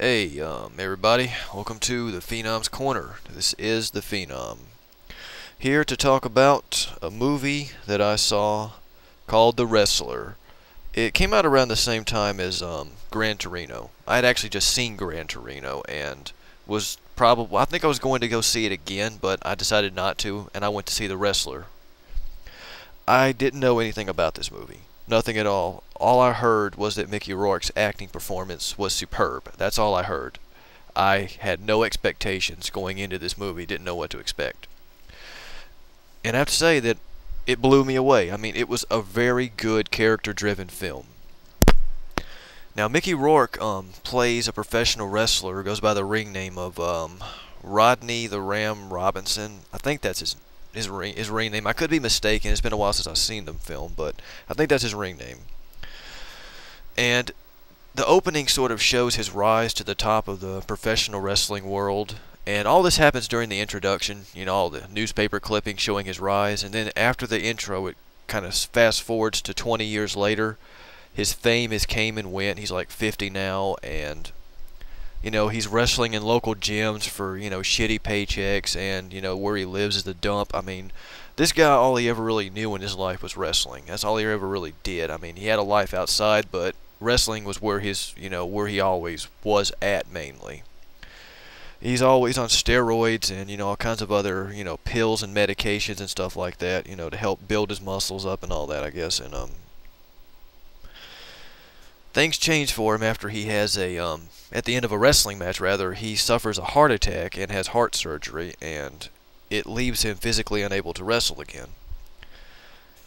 Hey, everybody, welcome to the Phenom's Corner. This is the Phenom. Here to talk about a movie that I saw called The Wrestler. It came out around the same time as Gran Torino. I had actually just seen Gran Torino and I think I was going to go see it again, but I decided not to, and I went to see The Wrestler. I didn't know anything about this movie. Nothing at all. All I heard was that Mickey Rourke's acting performance was superb. That's all I heard. I had no expectations going into this movie, didn't know what to expect. And I have to say that it blew me away. I mean, it was a very good character-driven film. Now, Mickey Rourke plays a professional wrestler who goes by the ring name of Rodney the Ram Robinson. I think that's his ring name. I could be mistaken. It's been a while since I've seen them film, but I think that's his ring name. And the opening sort of shows his rise to the top of the professional wrestling world. And all this happens during the introduction, you know, all the newspaper clippings showing his rise. And then after the intro, it kind of fast forwards to 20 years later. His fame has came and went. He's like 50 now, and you know, he's wrestling in local gyms for, you know, shitty paychecks, and, you know, where he lives is the dump. I mean, this guy, all he ever really knew in his life was wrestling. That's all he ever really did. I mean, he had a life outside, but wrestling was where where he always was at mainly. He's always on steroids and, you know, all kinds of other, you know, pills and medications and stuff like that, you know, to help build his muscles up and all that, I guess. And things change for him after he has at the end of a wrestling match, rather, he suffers a heart attack and has heart surgery, and it leaves him physically unable to wrestle again.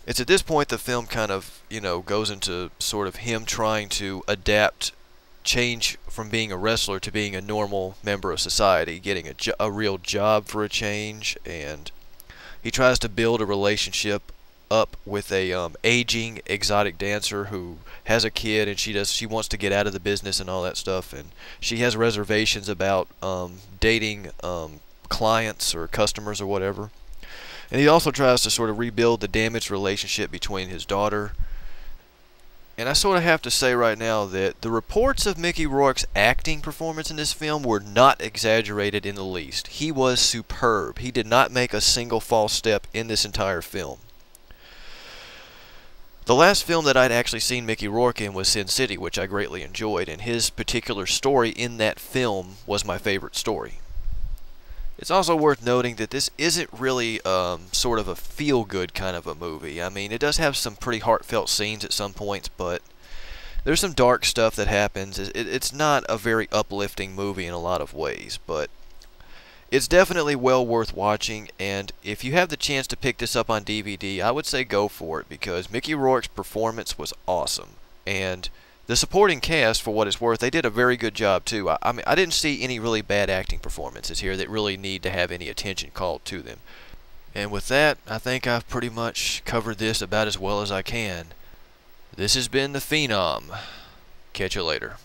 It's at this point the film kind of, you know, goes into sort of him trying to change from being a wrestler to being a normal member of society, getting a real job for a change, and he tries to build a relationship up with a aging exotic dancer who has a kid, and she wants to get out of the business and all that stuff, and she has reservations about dating clients or customers or whatever. And he also tries to sort of rebuild the damaged relationship between his daughter. And I sort of have to say right now that the reports of Mickey Rourke's acting performance in this film were not exaggerated in the least. He was superb. He did not make a single false step in this entire film. The last film that I'd actually seen Mickey Rourke in was Sin City, which I greatly enjoyed, and his particular story in that film was my favorite story. It's also worth noting that this isn't really sort of a feel-good kind of a movie. I mean, it does have some pretty heartfelt scenes at some points, but there's some dark stuff that happens. It's not a very uplifting movie in a lot of ways, but it's definitely well worth watching, and if you have the chance to pick this up on DVD, I would say go for it, because Mickey Rourke's performance was awesome. And the supporting cast, for what it's worth, they did a very good job too. I mean, I didn't see any really bad acting performances here that really need to have any attention called to them. And with that, I think I've pretty much covered this about as well as I can. This has been the Phenom. Catch you later.